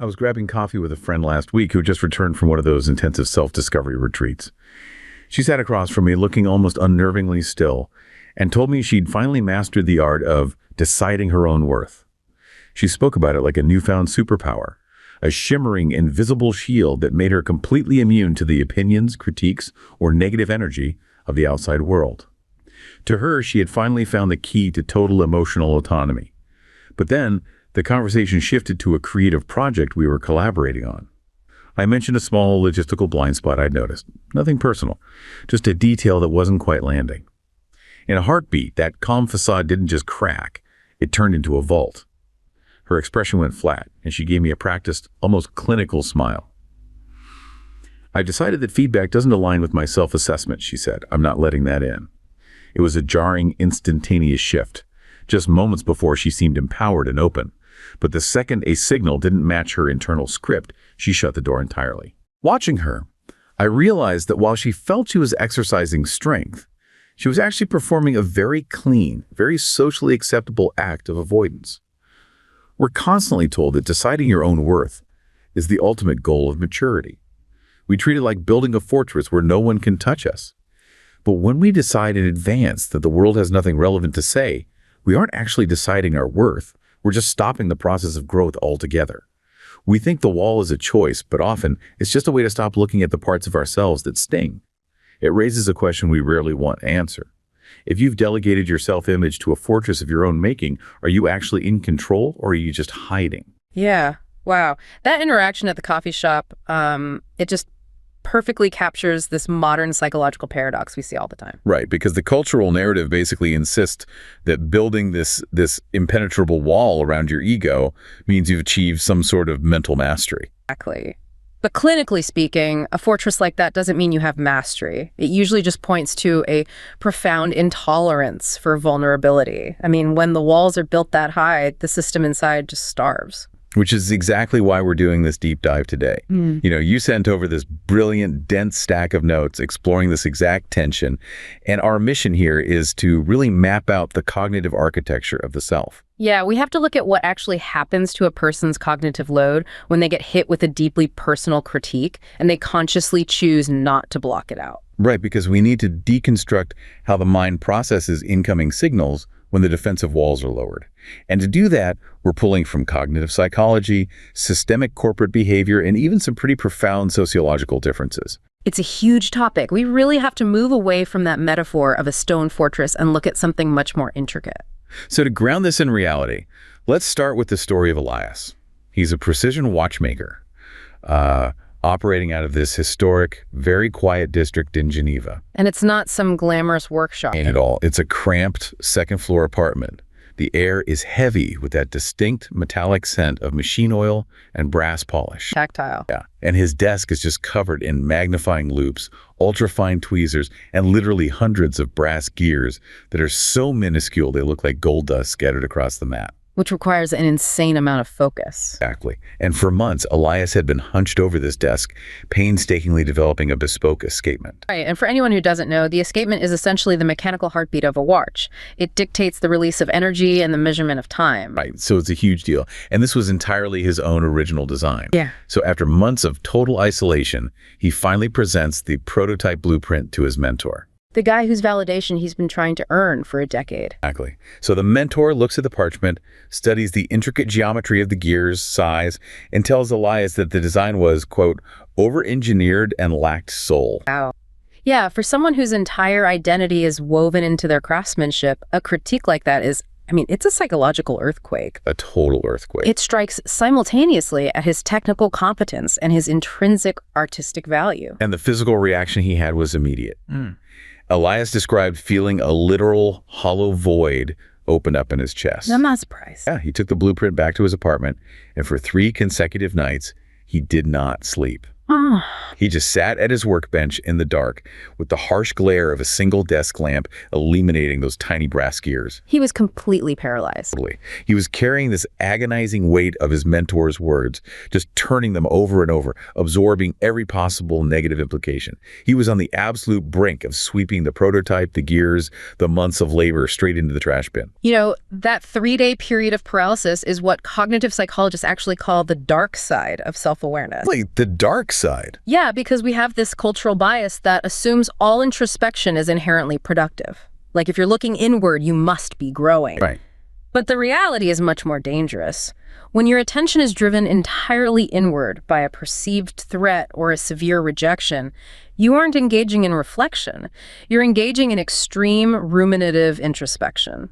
I was grabbing coffee with a friend last week who just returned from one of those intensive self-discovery retreats. She sat across from me looking almost unnervingly still and told me she'd finally mastered the art of deciding her own worth. She spoke about it like a newfound superpower, a shimmering, invisible shield that made her completely immune to the opinions, critiques, or negative energy of the outside world. To her, she had finally found the key to total emotional autonomy. But then, the conversation shifted to a creative project we were collaborating on. I mentioned a small logistical blind spot I'd noticed. Nothing personal, just a detail that wasn't quite landing. In a heartbeat, that calm facade didn't just crack, it turned into a vault. Her expression went flat, and she gave me a practiced, almost clinical smile. "I've decided that feedback doesn't align with my self-assessment," she said. "I'm not letting that in." It was a jarring, instantaneous shift. Just moments before, she seemed empowered and open. But the second a signal didn't match her internal script, she shut the door entirely. Watching her, I realized that while she felt she was exercising strength, she was actually performing a very clean, very socially acceptable act of avoidance. We're constantly told that deciding your own worth is the ultimate goal of maturity. We treat it like building a fortress where no one can touch us. But when we decide in advance that the world has nothing relevant to say, we aren't actually deciding our worth. We're just stopping the process of growth altogether. We think the wall is a choice, but often it's just a way to stop looking at the parts of ourselves that sting. It raises a question we rarely want to answer. If you've delegated your self-image to a fortress of your own making, are you actually in control or are you just hiding? Yeah, wow. That interaction at the coffee shop, it just perfectly captures this modern psychological paradox we see all the time. Right, because the cultural narrative basically insists that building this impenetrable wall around your ego means you've achieved some sort of mental mastery. Exactly. But clinically speaking, a fortress like that doesn't mean you have mastery. It usually just points to a profound intolerance for vulnerability. I mean, when the walls are built that high, the system inside just starves. Which is exactly why we're doing this deep dive today. You sent over this brilliant, dense stack of notes exploring this exact tension, and our mission here is to really map out the cognitive architecture of the self. Yeah, we have to look at what actually happens to a person's cognitive load when they get hit with a deeply personal critique and they consciously choose not to block it out. Right, because we need to deconstruct how the mind processes incoming signals when the defensive walls are lowered. And to do that, we're pulling from cognitive psychology, systemic corporate behavior, and even some pretty profound sociological differences. It's a huge topic. We really have to move away from that metaphor of a stone fortress and look at something much more intricate. So to ground this in reality, let's start with the story of Elias. He's a precision watchmaker, operating out of this historic, very quiet district in Geneva. And it's not some glamorous workshop. Ain't at all. It's a cramped second-floor apartment. The air is heavy with that distinct metallic scent of machine oil and brass polish. Tactile. Yeah, and his desk is just covered in magnifying loops, ultrafine tweezers, and literally hundreds of brass gears that are so minuscule they look like gold dust scattered across the mat. Which requires an insane amount of focus. Exactly. And for months, Elias had been hunched over this desk, painstakingly developing a bespoke escapement. Right, and for anyone who doesn't know, the escapement is essentially the mechanical heartbeat of a watch. It dictates the release of energy and the measurement of time. Right, so it's a huge deal. And this was entirely his own original design. Yeah. So after months of total isolation, he finally presents the prototype blueprint to his mentor. The guy whose validation he's been trying to earn for a decade. Exactly. So the mentor looks at the parchment, studies the intricate geometry of the gears, size, and tells Elias that the design was, quote, over-engineered and lacked soul. Wow. Yeah, for someone whose entire identity is woven into their craftsmanship, a critique like that is, it's a psychological earthquake. A total earthquake. It strikes simultaneously at his technical competence and his intrinsic artistic value. And the physical reaction he had was immediate. Elias described feeling a literal hollow void open up in his chest. I'm not surprised. Yeah, he took the blueprint back to his apartment, and for 3 consecutive nights, he did not sleep. He just sat at his workbench in the dark with the harsh glare of a single desk lamp illuminating those tiny brass gears. He was completely paralyzed. He was carrying this agonizing weight of his mentor's words, just turning them over and over, absorbing every possible negative implication. He was on the absolute brink of sweeping the prototype, the gears, the months of labor straight into the trash bin. You know, that 3-day period of paralysis is what cognitive psychologists actually call the dark side of self-awareness. Like the dark side? Yeah, because we have this cultural bias that assumes all introspection is inherently productive. Like if you're looking inward, you must be growing. Right. But the reality is much more dangerous. When your attention is driven entirely inward by a perceived threat or a severe rejection, you aren't engaging in reflection. You're engaging in extreme ruminative introspection.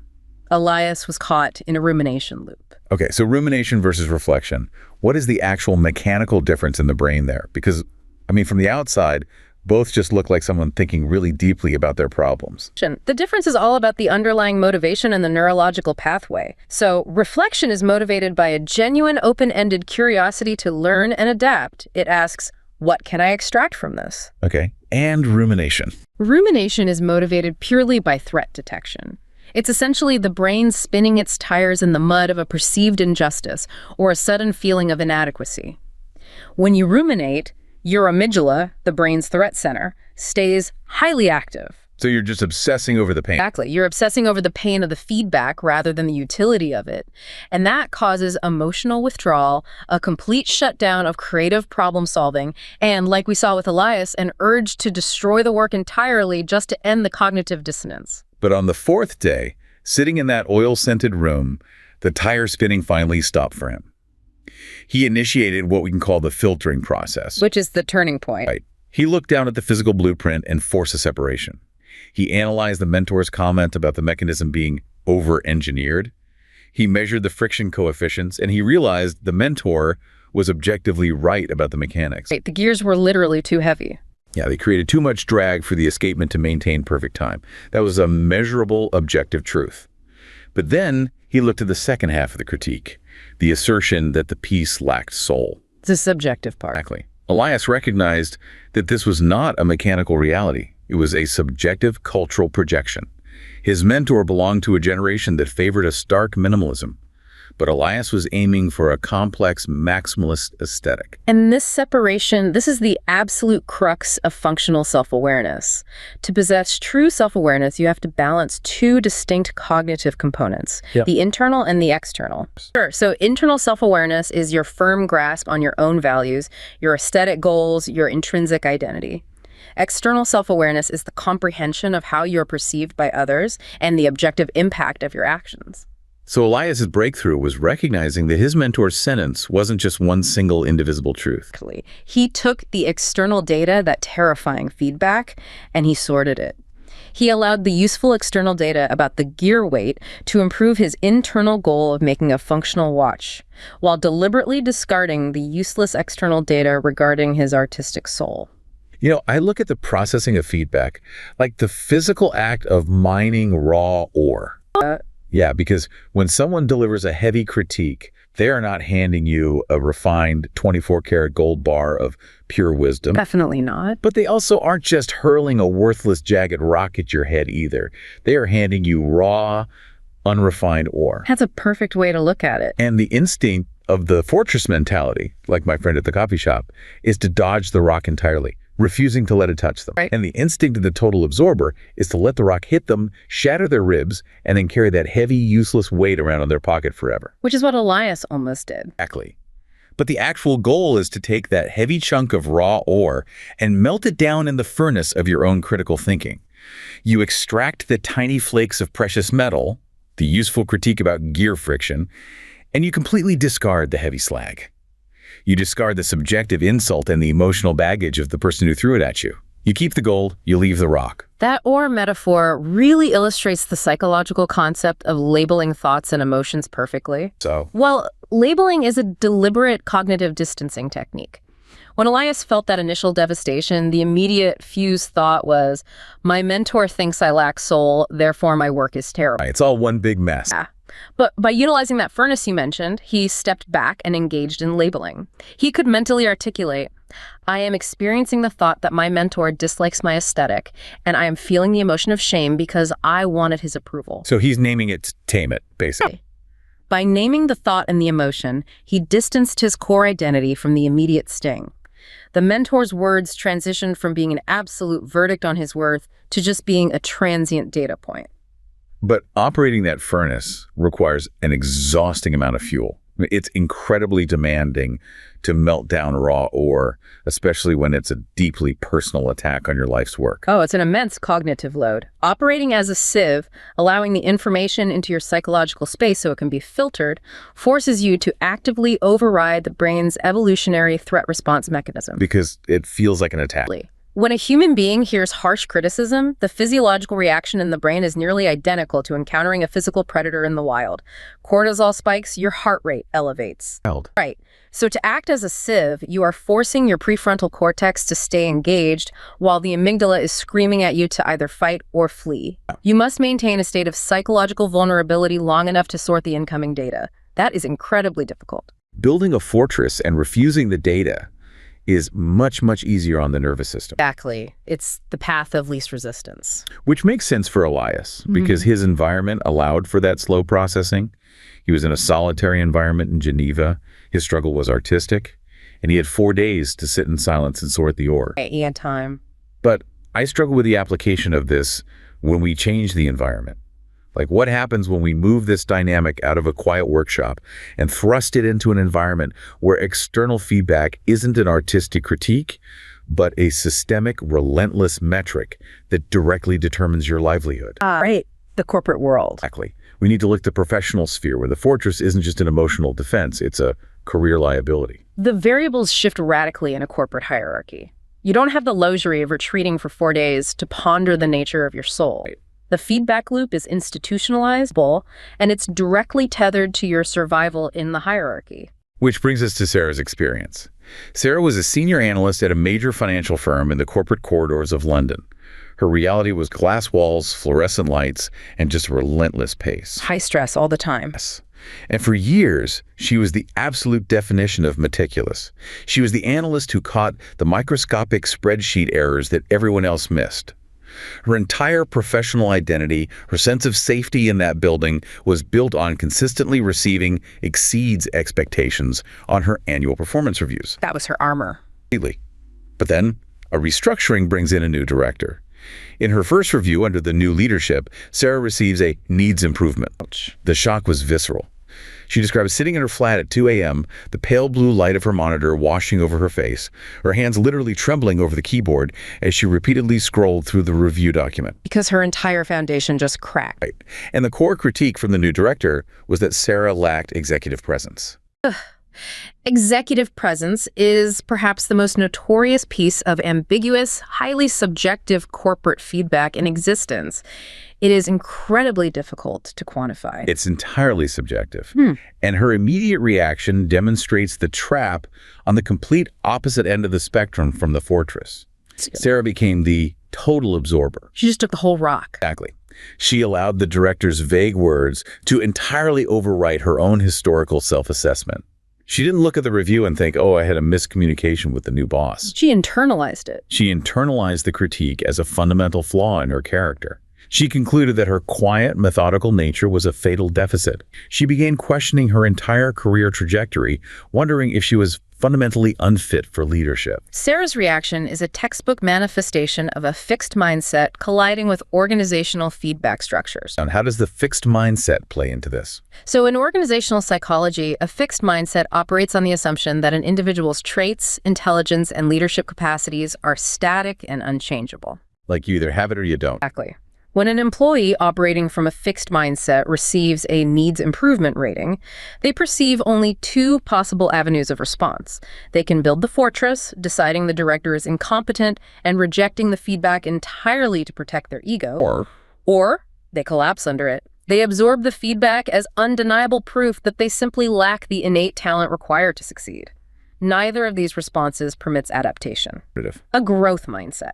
Elias was caught in a rumination loop. Okay, so rumination versus reflection. What is the actual mechanical difference in the brain there? Because, I mean, from the outside, both just look like someone thinking really deeply about their problems. The difference is all about the underlying motivation and the neurological pathway. So reflection is motivated by a genuine open-ended curiosity to learn and adapt. It asks, what can I extract from this? Okay, and rumination. Rumination is motivated purely by threat detection. It's essentially the brain spinning its tires in the mud of a perceived injustice or a sudden feeling of inadequacy. When you ruminate, your amygdala, the brain's threat center, stays highly active. So you're just obsessing over the pain. Exactly. You're obsessing over the pain of the feedback rather than the utility of it. And that causes emotional withdrawal, a complete shutdown of creative problem solving, and, like we saw with Elias, an urge to destroy the work entirely just to end the cognitive dissonance. But on the 4th day, sitting in that oil-scented room, the tire spinning finally stopped for him. He initiated what we can call the filtering process. Which is the turning point. Right. He looked down at the physical blueprint and forced a separation. He analyzed the mentor's comment about the mechanism being over-engineered. He measured the friction coefficients, and he realized the mentor was objectively right about the mechanics. Right. The gears were literally too heavy. Yeah, they created too much drag for the escapement to maintain perfect time. That was a measurable, objective truth. But then he looked at the second half of the critique, the assertion that the piece lacked soul. The subjective part. Exactly. Elias recognized that this was not a mechanical reality. It was a subjective cultural projection. His mentor belonged to a generation that favored a stark minimalism. But Elias was aiming for a complex, maximalist aesthetic. And this separation, this is the absolute crux of functional self-awareness. To possess true self-awareness, you have to balance two distinct cognitive components, the internal and the external. Sure, so internal self-awareness is your firm grasp on your own values, your aesthetic goals, your intrinsic identity. External self-awareness is the comprehension of how you're perceived by others and the objective impact of your actions. So Elias's breakthrough was recognizing that his mentor's sentence wasn't just one single indivisible truth. He took the external data, that terrifying feedback, and he sorted it. He allowed the useful external data about the gear weight to improve his internal goal of making a functional watch, while deliberately discarding the useless external data regarding his artistic soul. You know, I look at the processing of feedback like the physical act of mining raw ore. Yeah, because when someone delivers a heavy critique, they are not handing you a refined 24-karat gold bar of pure wisdom. Definitely not. But they also aren't just hurling a worthless jagged rock at your head either. They are handing you raw, unrefined ore. That's a perfect way to look at it. And the instinct of the fortress mentality, like my friend at the coffee shop, is to dodge the rock entirely, refusing to let it touch them. Right. And the instinct of the total absorber is to let the rock hit them, shatter their ribs, and then carry that heavy, useless weight around in their pocket forever. Which is what Elias almost did. Exactly. But the actual goal is to take that heavy chunk of raw ore and melt it down in the furnace of your own critical thinking. You extract the tiny flakes of precious metal, the useful critique about gear friction, and you completely discard the heavy slag. You discard the subjective insult and the emotional baggage of the person who threw it at you. You keep the gold, you leave the rock. That ore metaphor really illustrates the psychological concept of labeling thoughts and emotions perfectly. So? Well, labeling is a deliberate cognitive distancing technique. When Elias felt that initial devastation, the immediate fused thought was, my mentor thinks I lack soul, therefore my work is terrible. It's all one big mess. Yeah. But by utilizing that furnace you mentioned, he stepped back and engaged in labeling. He could mentally articulate, I am experiencing the thought that my mentor dislikes my aesthetic, and I am feeling the emotion of shame because I wanted his approval. So he's naming it to tame it, basically. By naming the thought and the emotion, he distanced his core identity from the immediate sting. The mentor's words transitioned from being an absolute verdict on his worth to just being a transient data point. But operating that furnace requires an exhausting amount of fuel. It's incredibly demanding to melt down raw ore, especially when it's a deeply personal attack on your life's work. Oh, it's an immense cognitive load. Operating as a sieve, allowing the information into your psychological space so it can be filtered, forces you to actively override the brain's evolutionary threat response mechanism. Because it feels like an attack. When a human being hears harsh criticism, the physiological reaction in the brain is nearly identical to encountering a physical predator in the wild. Cortisol spikes, your heart rate elevates. Right. So to act as a sieve, you are forcing your prefrontal cortex to stay engaged while the amygdala is screaming at you to either fight or flee. You must maintain a state of psychological vulnerability long enough to sort the incoming data. That is incredibly difficult. Building a fortress and refusing the data is much, much easier on the nervous system. Exactly. It's the path of least resistance. Which makes sense for Elias, because his environment allowed for that slow processing. He was in a solitary environment in Geneva. His struggle was artistic, and he had 4 days to sit in silence and sort the ore. He had time. But I struggle with the application of this when we change the environment. Like, what happens when we move this dynamic out of a quiet workshop and thrust it into an environment where external feedback isn't an artistic critique, but a systemic, relentless metric that directly determines your livelihood? Right. The corporate world. Exactly. We need to look at the professional sphere, where the fortress isn't just an emotional defense, it's a career liability. The variables shift radically in a corporate hierarchy. You don't have the luxury of retreating for 4 days to ponder the nature of your soul. Right. The feedback loop is institutionalizable, and it's directly tethered to your survival in the hierarchy. Which brings us to Sarah's experience. Sarah was a senior analyst at a major financial firm in the corporate corridors of London. Her reality was glass walls, fluorescent lights, and just a relentless pace. High stress all the time. Yes. And for years, she was the absolute definition of meticulous. She was the analyst who caught the microscopic spreadsheet errors that everyone else missed. Her entire professional identity, her sense of safety in that building, was built on consistently receiving exceeds expectations on her annual performance reviews. That was her armor. But then, a restructuring brings in a new director. In her first review under the new leadership, Sarah receives a needs improvement. The shock was visceral. She describes sitting in her flat at 2 a.m., the pale blue light of her monitor washing over her face, her hands literally trembling over the keyboard as she repeatedly scrolled through the review document. Because her entire foundation just cracked. Right. And the core critique from the new director was that Sarah lacked executive presence. Executive presence is perhaps the most notorious piece of ambiguous, highly subjective corporate feedback in existence. It is incredibly difficult to quantify. It's entirely subjective. And her immediate reaction demonstrates the trap on the complete opposite end of the spectrum from the fortress. Sarah became the total absorber. She just took the whole rock. Exactly. She allowed the director's vague words to entirely overwrite her own historical self-assessment. She didn't look at the review and think, oh, I had a miscommunication with the new boss. She internalized it. She internalized the critique as a fundamental flaw in her character. She concluded that her quiet, methodical nature was a fatal deficit. She began questioning her entire career trajectory, wondering if she was fundamentally unfit for leadership. Sarah's reaction is a textbook manifestation of a fixed mindset colliding with organizational feedback structures. And how does the fixed mindset play into this? So in organizational psychology, a fixed mindset operates on the assumption that an individual's traits, intelligence, and leadership capacities are static and unchangeable. Like you either have it or you don't. Exactly. When an employee operating from a fixed mindset receives a needs improvement rating, they perceive only 2 possible avenues of response. They can build the fortress, deciding the director is incompetent and rejecting the feedback entirely to protect their ego, or they collapse under it. They absorb the feedback as undeniable proof that they simply lack the innate talent required to succeed. Neither of these responses permits adaptation. A growth mindset,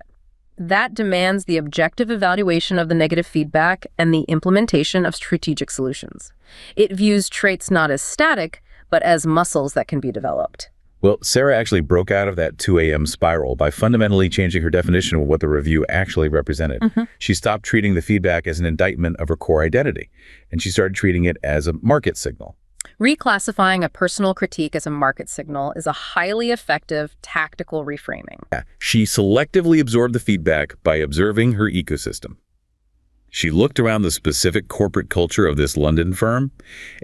That demands the objective evaluation of the negative feedback and the implementation of strategic solutions. It views traits not as static, but as muscles that can be developed. Well, Sarah actually broke out of that 2 a.m. spiral by fundamentally changing her definition of what the review actually represented. She stopped treating the feedback as an indictment of her core identity, and she started treating it as a market signal. Reclassifying a personal critique as a market signal is a highly effective tactical reframing. She selectively absorbed the feedback by observing her ecosystem. She looked around the specific corporate culture of this London firm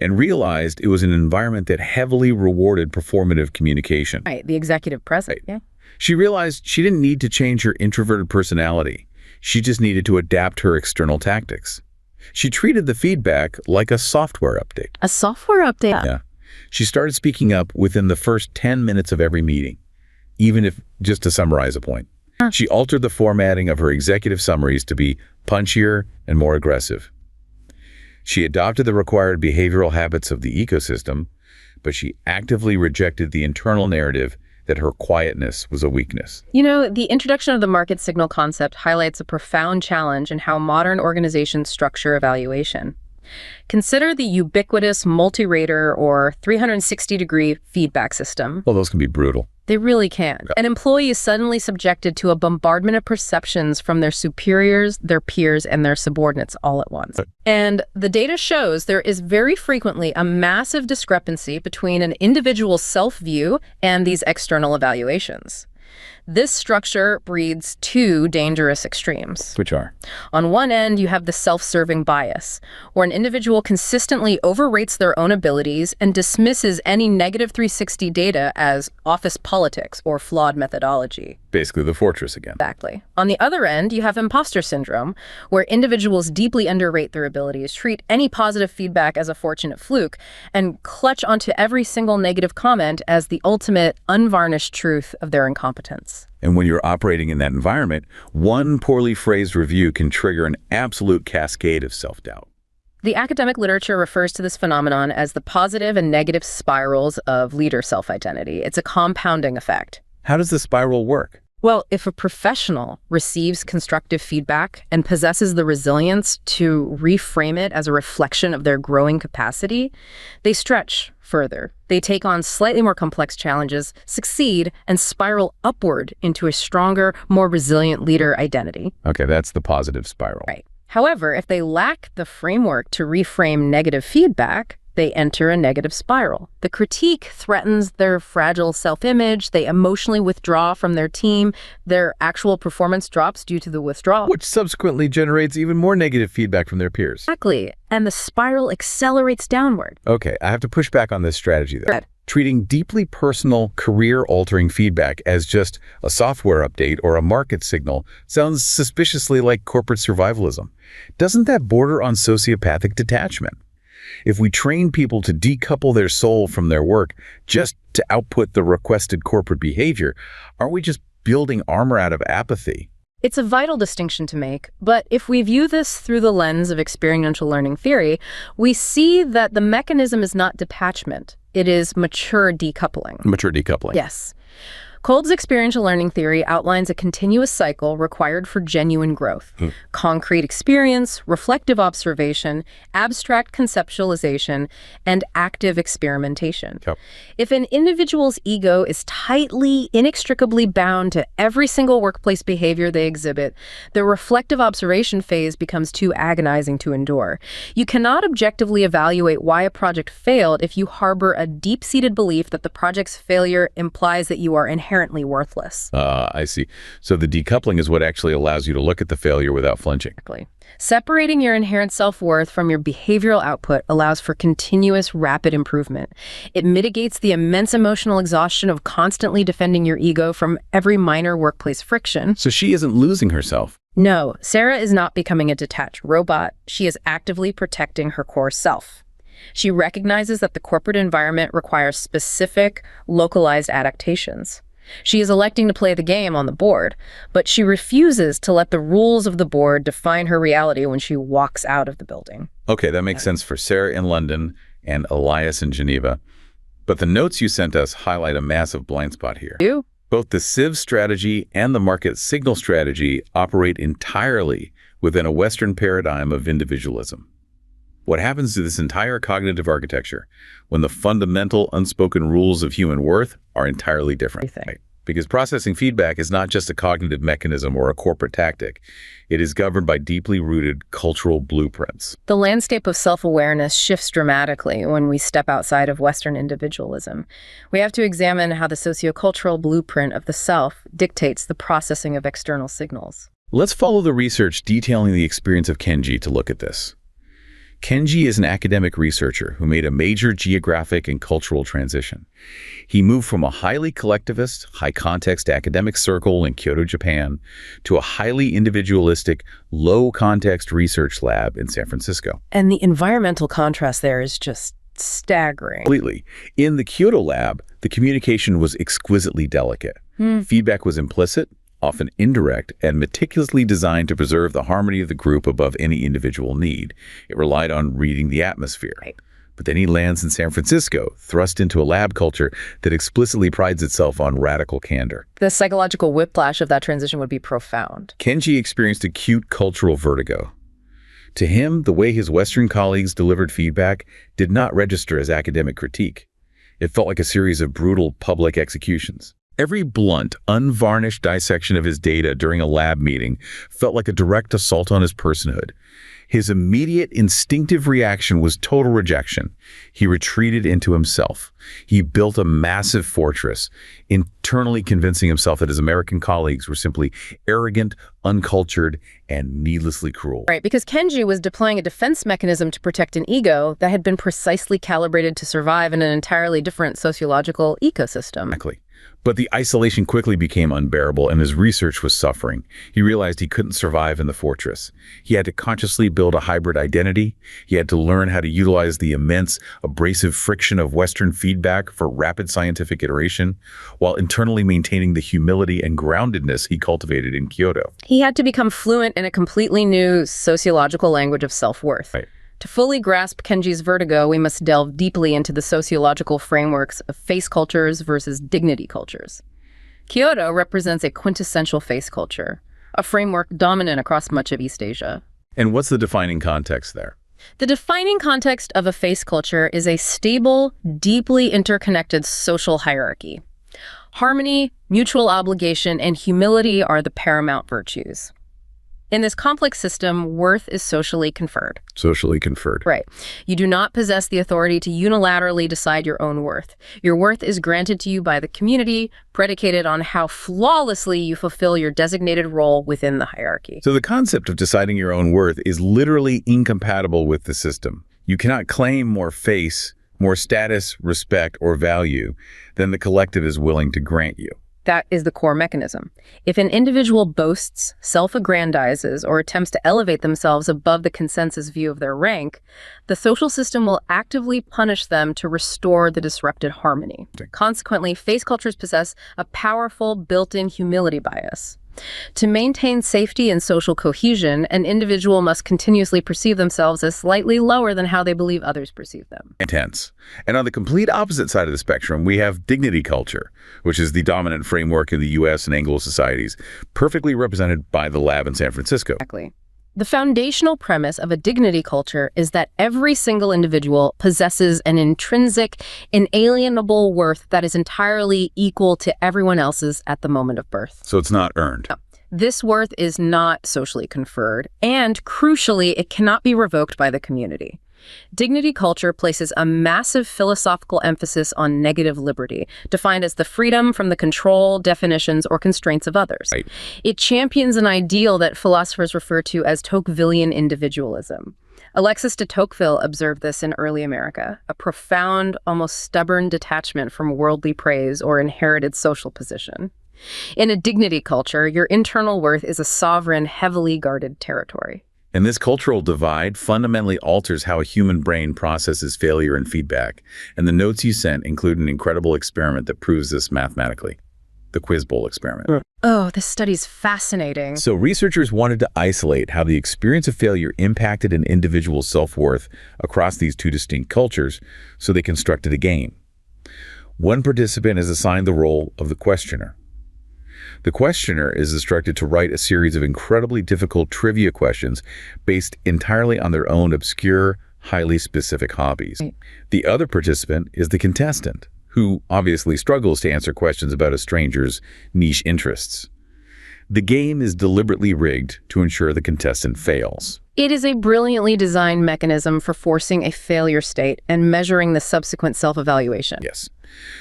and realized it was an environment that heavily rewarded performative communication. Right, the executive present, yeah. She realized she didn't need to change her introverted personality. She just needed to adapt her external tactics. She treated the feedback like a software update. A software update? Yeah. She started speaking up within the first 10 minutes of every meeting, even if just to summarize a point. She altered the formatting of her executive summaries to be punchier and more aggressive. She adopted the required behavioral habits of the ecosystem, but she actively rejected the internal narrative that her quietness was a weakness. You know, the introduction of the market signal concept highlights a profound challenge in how modern organizations structure evaluation. Consider the ubiquitous multi-rater or 360-degree feedback system. Well, those can be brutal. They really can. An employee is suddenly subjected to a bombardment of perceptions from their superiors, their peers, and their subordinates all at once. And the data shows there is very frequently a massive discrepancy between an individual's self-view and these external evaluations. This structure breeds two dangerous extremes. Which are? On one end, you have the self-serving bias, where an individual consistently overrates their own abilities and dismisses any negative 360 data as office politics or flawed methodology. Basically the fortress again. Exactly. On the other end, you have imposter syndrome, where individuals deeply underrate their abilities, treat any positive feedback as a fortunate fluke, and clutch onto every single negative comment as the ultimate unvarnished truth of their incompetence. And when you're operating in that environment, one poorly phrased review can trigger an absolute cascade of self-doubt. The academic literature refers to this phenomenon as the positive and negative spirals of leader self-identity. It's a compounding effect. How does the spiral work? Well, if a professional receives constructive feedback and possesses the resilience to reframe it as a reflection of their growing capacity, they stretch further. They take on slightly more complex challenges, succeed, and spiral upward into a stronger, more resilient leader identity. Okay, that's the positive spiral. Right. However, if they lack the framework to reframe negative feedback, they enter a negative spiral. The critique threatens their fragile self-image, they emotionally withdraw from their team, their actual performance drops due to the withdrawal. Which subsequently generates even more negative feedback from their peers. Exactly, and the spiral accelerates downward. Okay, I have to push back on this strategy though. Good. Treating deeply personal, career-altering feedback as just a software update or a market signal sounds suspiciously like corporate survivalism. Doesn't that border on sociopathic detachment? If we train people to decouple their soul from their work just to output the requested corporate behavior, aren't we just building armor out of apathy? It's a vital distinction to make, but if we view this through the lens of experiential learning theory, we see that the mechanism is not detachment. It is mature decoupling. Mature decoupling. Yes. Cold's experiential learning theory outlines a continuous cycle required for genuine growth. Concrete experience, reflective observation, abstract conceptualization, and active experimentation. Yep. If an individual's ego is tightly, inextricably bound to every single workplace behavior they exhibit, the reflective observation phase becomes too agonizing to endure. You cannot objectively evaluate why a project failed if you harbor a deep-seated belief that the project's failure implies that you are inherently worthless. I see. So the decoupling is what actually allows you to look at the failure without flinching. Exactly. Separating your inherent self-worth from your behavioral output allows for continuous, rapid improvement. It mitigates the immense emotional exhaustion of constantly defending your ego from every minor workplace friction. So she isn't losing herself. No, Sarah is not becoming a detached robot. She is actively protecting her core self. She recognizes that the corporate environment requires specific, localized adaptations. She is electing to play the game on the board, but she refuses to let the rules of the board define her reality when she walks out of the building. Okay, that makes sense for Sarah in London and Elias in Geneva. But the notes you sent us highlight a massive blind spot here. Both the Sieve strategy and the market signal strategy operate entirely within a Western paradigm of individualism. What happens to this entire cognitive architecture when the fundamental unspoken rules of human worth are entirely different? Right? Because processing feedback is not just a cognitive mechanism or a corporate tactic. It is governed by deeply rooted cultural blueprints. The landscape of self-awareness shifts dramatically when we step outside of Western individualism. We have to examine how the sociocultural blueprint of the self dictates the processing of external signals. Let's follow the research detailing the experience of Kenji to look at this. Kenji is an academic researcher who made a major geographic and cultural transition. He moved from a highly collectivist, high-context academic circle in Kyoto, Japan, to a highly individualistic, low-context research lab in San Francisco. And the environmental contrast there is just staggering. Completely. In the Kyoto lab, the communication was exquisitely delicate. Feedback was implicit, often indirect, and meticulously designed to preserve the harmony of the group above any individual need. It relied on reading the atmosphere. Right. But then he lands in San Francisco, thrust into a lab culture that explicitly prides itself on radical candor. The psychological whiplash of that transition would be profound. Kenji experienced acute cultural vertigo. To him, the way his Western colleagues delivered feedback did not register as academic critique. It felt like a series of brutal public executions. Every blunt, unvarnished dissection of his data during a lab meeting felt like a direct assault on his personhood. His immediate, instinctive reaction was total rejection. He retreated into himself. He built a massive fortress, internally convincing himself that his American colleagues were simply arrogant, uncultured, and needlessly cruel. Right, because Kenji was deploying a defense mechanism to protect an ego that had been precisely calibrated to survive in an entirely different sociological ecosystem. Exactly. But the isolation quickly became unbearable, and his research was suffering. He realized he couldn't survive in the fortress. He had to consciously build a hybrid identity. He had to learn how to utilize the immense, abrasive friction of Western feedback for rapid scientific iteration, while internally maintaining the humility and groundedness he cultivated in Kyoto. He had to become fluent in a completely new sociological language of self-worth. Right. To fully grasp Kenji's vertigo, we must delve deeply into the sociological frameworks of face cultures versus dignity cultures. Kyoto represents a quintessential face culture, a framework dominant across much of East Asia. And what's the defining context there? The defining context of a face culture is a stable, deeply interconnected social hierarchy. Harmony, mutual obligation, and humility are the paramount virtues. In this complex system, worth is socially conferred. Socially conferred. Right. You do not possess the authority to unilaterally decide your own worth. Your worth is granted to you by the community, predicated on how flawlessly you fulfill your designated role within the hierarchy. So the concept of deciding your own worth is literally incompatible with the system. You cannot claim more face, more status, respect, or value than the collective is willing to grant you. That is the core mechanism. If an individual boasts, self-aggrandizes, or attempts to elevate themselves above the consensus view of their rank, the social system will actively punish them to restore the disrupted harmony. Consequently, face cultures possess a powerful built-in humility bias. To maintain safety and social cohesion, an individual must continuously perceive themselves as slightly lower than how they believe others perceive them. Intense. And on the complete opposite side of the spectrum, we have dignity culture, which is the dominant framework in the U.S. and Anglo societies, perfectly represented by the lab in San Francisco. Exactly. The foundational premise of a dignity culture is that every single individual possesses an intrinsic, inalienable worth that is entirely equal to everyone else's at the moment of birth. So it's not earned. No. This worth is not socially conferred, and crucially, it cannot be revoked by the community. Dignity culture places a massive philosophical emphasis on negative liberty, defined as the freedom from the control, definitions, or constraints of others. Right. It champions an ideal that philosophers refer to as Tocquevillian individualism. Alexis de Tocqueville observed this in early America, a profound, almost stubborn detachment from worldly praise or inherited social position. In a dignity culture, your internal worth is a sovereign, heavily guarded territory. And this cultural divide fundamentally alters how a human brain processes failure and feedback. And the notes you sent include an incredible experiment that proves this mathematically. The Quiz Bowl experiment. Oh, this study's fascinating. So researchers wanted to isolate how the experience of failure impacted an individual's self-worth across these two distinct cultures, so they constructed a game. One participant is assigned the role of the questioner. The questioner is instructed to write a series of incredibly difficult trivia questions based entirely on their own obscure, highly specific hobbies. The other participant is the contestant, who obviously struggles to answer questions about a stranger's niche interests. The game is deliberately rigged to ensure the contestant fails. It is a brilliantly designed mechanism for forcing a failure state and measuring the subsequent self-evaluation. Yes.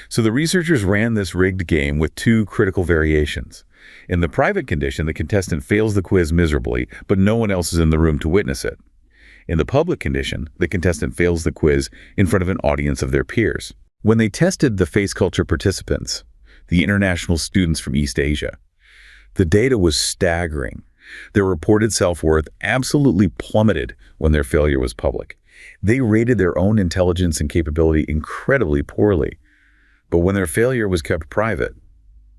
So the researchers ran this rigged game with two critical variations. In the private condition, the contestant fails the quiz miserably, but no one else is in the room to witness it. In the public condition, the contestant fails the quiz in front of an audience of their peers. When they tested the face culture participants, the international students from East Asia, the data was staggering. Their reported self-worth absolutely plummeted when their failure was public. They rated their own intelligence and capability incredibly poorly. But when their failure was kept private,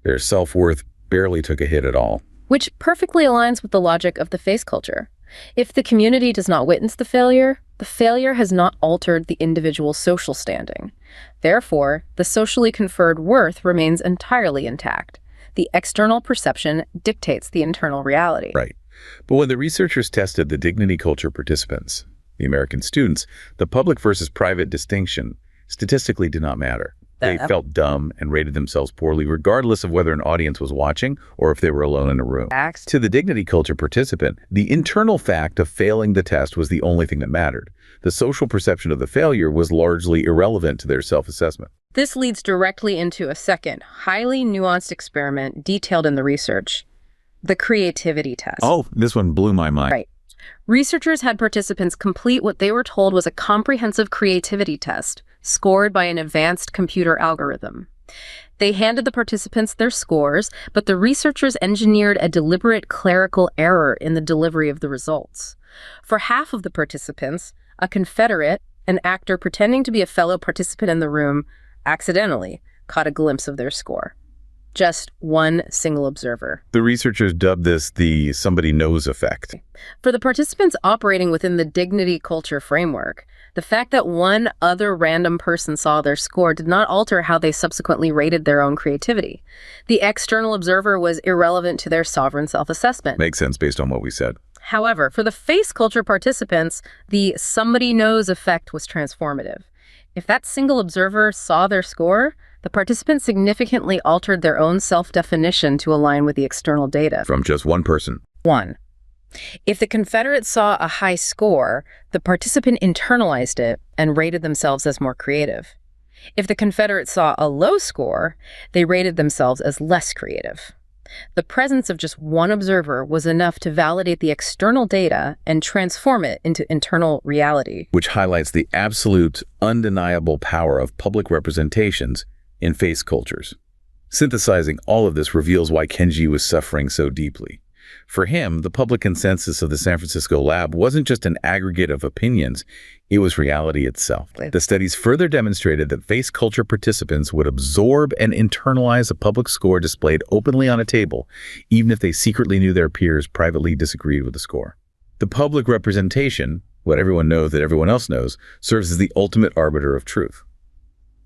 their self-worth barely took a hit at all. Which perfectly aligns with the logic of the face culture. If the community does not witness the failure has not altered the individual's social standing. Therefore, the socially conferred worth remains entirely intact. The external perception dictates the internal reality. Right. But when the researchers tested the dignity culture participants, the American students, the public versus private distinction statistically did not matter. They felt dumb and rated themselves poorly, regardless of whether an audience was watching or if they were alone in a room. To the dignity culture participant, the internal fact of failing the test was the only thing that mattered. The social perception of the failure was largely irrelevant to their self-assessment. This leads directly into a second, highly nuanced experiment detailed in the research, the creativity test. Oh, this one blew my mind. Right. Researchers had participants complete what they were told was a comprehensive creativity test, scored by an advanced computer algorithm. They handed the participants their scores, but the researchers engineered a deliberate clerical error in the delivery of the results. For half of the participants, a confederate, an actor pretending to be a fellow participant in the room, accidentally caught a glimpse of their score. Just one single observer. The researchers dubbed this the somebody knows effect. For the participants operating within the dignity culture framework, the fact that one other random person saw their score did not alter how they subsequently rated their own creativity. The external observer was irrelevant to their sovereign self-assessment. Makes sense based on what we said. However, for the face culture participants, the somebody knows effect was transformative. If that single observer saw their score, the participants significantly altered their own self-definition to align with the external data. From just one person. 1. If the confederate saw a high score, the participant internalized it and rated themselves as more creative. If the confederate saw a low score, they rated themselves as less creative. The presence of just one observer was enough to validate the external data and transform it into internal reality. Which highlights the absolute, undeniable power of public representations in face cultures. Synthesizing all of this reveals why Kenji was suffering so deeply. For him, the public consensus of the San Francisco lab wasn't just an aggregate of opinions, it was reality itself. The studies further demonstrated that face culture participants would absorb and internalize a public score displayed openly on a table, even if they secretly knew their peers privately disagreed with the score. The public representation, what everyone knows that everyone else knows, serves as the ultimate arbiter of truth.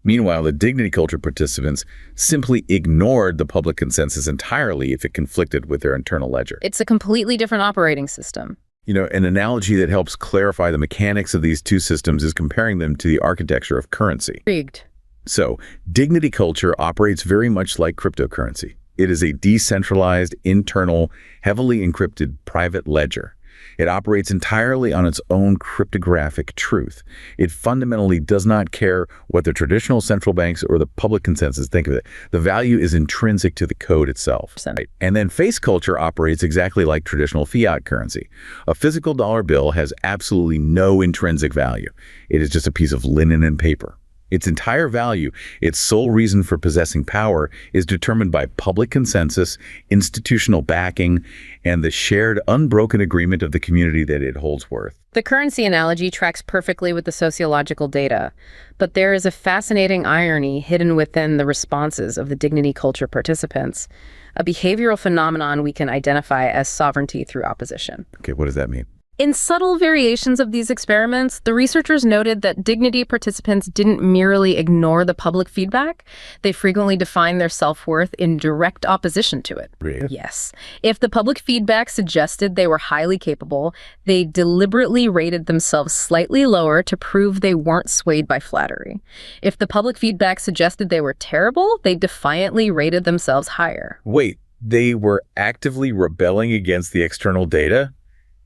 Meanwhile, the dignity culture participants simply ignored the public consensus entirely if it conflicted with their internal ledger. It's a completely different operating system. You know, an analogy that helps clarify the mechanics of these two systems is comparing them to the architecture of currency. Rigged. So, dignity culture operates very much like cryptocurrency. It is a decentralized, internal, heavily encrypted private ledger. It operates entirely on its own cryptographic truth. It fundamentally does not care what the traditional central banks or the public consensus think of it. The value is intrinsic to the code itself. Right? And then face culture operates exactly like traditional fiat currency. A physical dollar bill has absolutely no intrinsic value. It is just a piece of linen and paper. Its entire value, its sole reason for possessing power, is determined by public consensus, institutional backing, and the shared unbroken agreement of the community that it holds worth. The currency analogy tracks perfectly with the sociological data, but there is a fascinating irony hidden within the responses of the dignity culture participants, a behavioral phenomenon we can identify as sovereignty through opposition. Okay, what does that mean? In subtle variations of these experiments, the researchers noted that dignity participants didn't merely ignore the public feedback, they frequently defined their self-worth in direct opposition to it. Really? Yes. If the public feedback suggested they were highly capable, they deliberately rated themselves slightly lower to prove they weren't swayed by flattery. If the public feedback suggested they were terrible, they defiantly rated themselves higher. Wait, they were actively rebelling against the external data?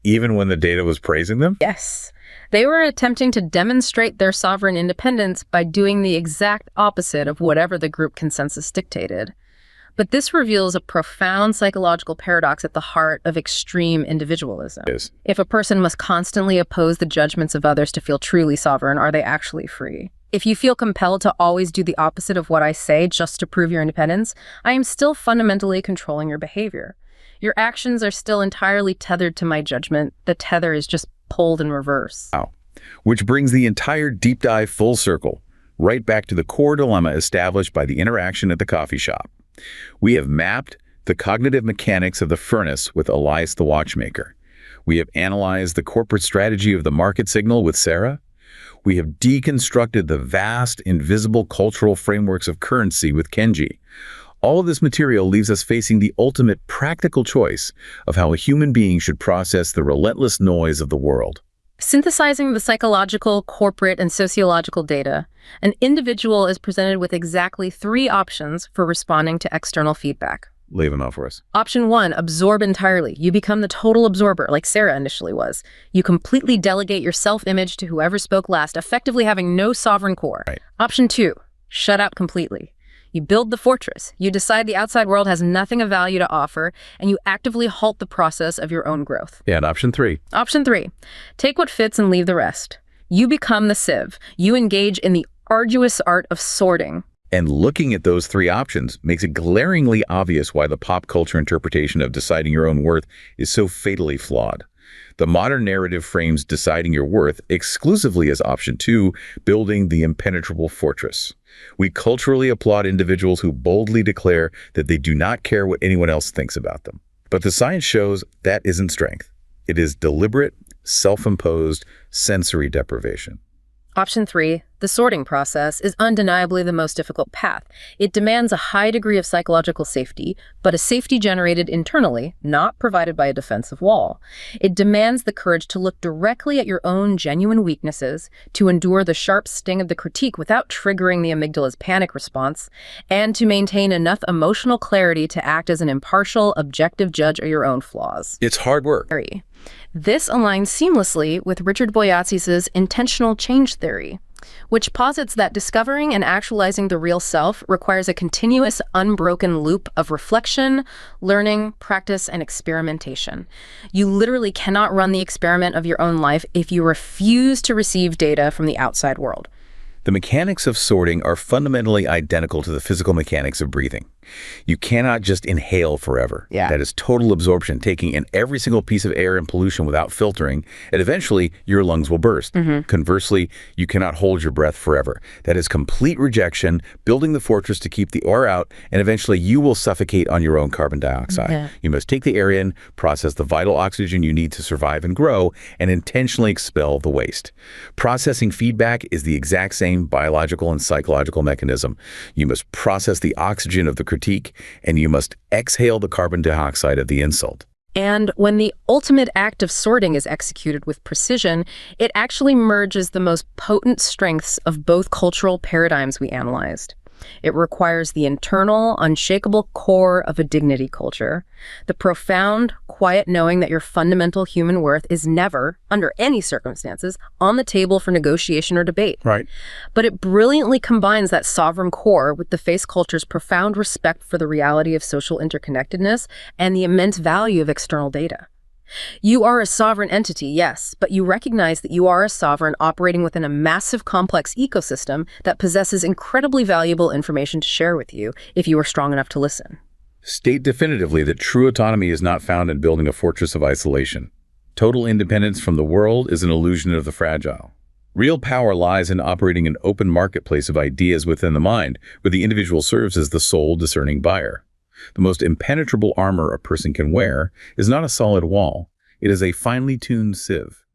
Even when the data was praising them? Yes. They were attempting to demonstrate their sovereign independence by doing the exact opposite of whatever the group consensus dictated. But this reveals a profound psychological paradox at the heart of extreme individualism. Yes. If a person must constantly oppose the judgments of others to feel truly sovereign, are they actually free? If you feel compelled to always do the opposite of what I say just to prove your independence, I am still fundamentally controlling your behavior. Your actions are still entirely tethered to my judgment. The tether is just pulled in reverse. Wow. Which brings the entire deep dive full circle, right back to the core dilemma established by the interaction at the coffee shop. We have mapped the cognitive mechanics of the furnace with Elias the watchmaker. We have analyzed the corporate strategy of the market signal with Sarah. We have deconstructed the vast, invisible cultural frameworks of currency with Kenji. All of this material leaves us facing the ultimate practical choice of how a human being should process the relentless noise of the world. Synthesizing the psychological, corporate, and sociological data, an individual is presented with exactly 3 options for responding to external feedback. Lay them out for us. Option 1, absorb entirely. You become the total absorber, like Sarah initially was. You completely delegate your self-image to whoever spoke last, effectively having no sovereign core. Right. Option 2, shut out completely. You build the fortress. You decide the outside world has nothing of value to offer, and you actively halt the process of your own growth. And option 3. Option 3, take what fits and leave the rest. You become the sieve. You engage in the arduous art of sorting. And looking at those 3 options makes it glaringly obvious why the pop culture interpretation of deciding your own worth is so fatally flawed. The modern narrative frames deciding your worth exclusively as option 2, building the impenetrable fortress. We culturally applaud individuals who boldly declare that they do not care what anyone else thinks about them. But the science shows that isn't strength. It is deliberate, self-imposed sensory deprivation. Option 3, the sorting process, is undeniably the most difficult path. It demands a high degree of psychological safety, but a safety generated internally, not provided by a defensive wall. It demands the courage to look directly at your own genuine weaknesses, to endure the sharp sting of the critique without triggering the amygdala's panic response, and to maintain enough emotional clarity to act as an impartial, objective judge of your own flaws. It's hard work. This aligns seamlessly with Richard Boyatzis's intentional change theory, which posits that discovering and actualizing the real self requires a continuous, unbroken loop of reflection, learning, practice, and experimentation. You literally cannot run the experiment of your own life if you refuse to receive data from the outside world. The mechanics of sorting are fundamentally identical to the physical mechanics of breathing. You cannot just inhale forever. Yeah. That is total absorption, taking in every single piece of air and pollution without filtering, and eventually your lungs will burst. Conversely, you cannot hold your breath forever. That is complete rejection, building the fortress to keep the air out, and eventually you will suffocate on your own carbon dioxide. Yeah. You must take the air in, process the vital oxygen you need to survive and grow, and intentionally expel the waste. Processing feedback is the exact same biological and psychological mechanism. You must process the oxygen of the critique, and you must exhale the carbon dioxide of the insult. And when the ultimate act of sorting is executed with precision, it actually merges the most potent strengths of both cultural paradigms we analyzed. It requires the internal, unshakable core of a dignity culture, the profound, quiet knowing that your fundamental human worth is never, under any circumstances, on the table for negotiation or debate. Right. But it brilliantly combines that sovereign core with the face culture's profound respect for the reality of social interconnectedness and the immense value of external data. You are a sovereign entity, yes, but you recognize that you are a sovereign operating within a massive complex ecosystem that possesses incredibly valuable information to share with you if you are strong enough to listen. State definitively that true autonomy is not found in building a fortress of isolation. Total independence from the world is an illusion of the fragile. Real power lies in operating an open marketplace of ideas within the mind, where the individual serves as the sole discerning buyer. The most impenetrable armor a person can wear is not a solid wall. It is a finely tuned sieve.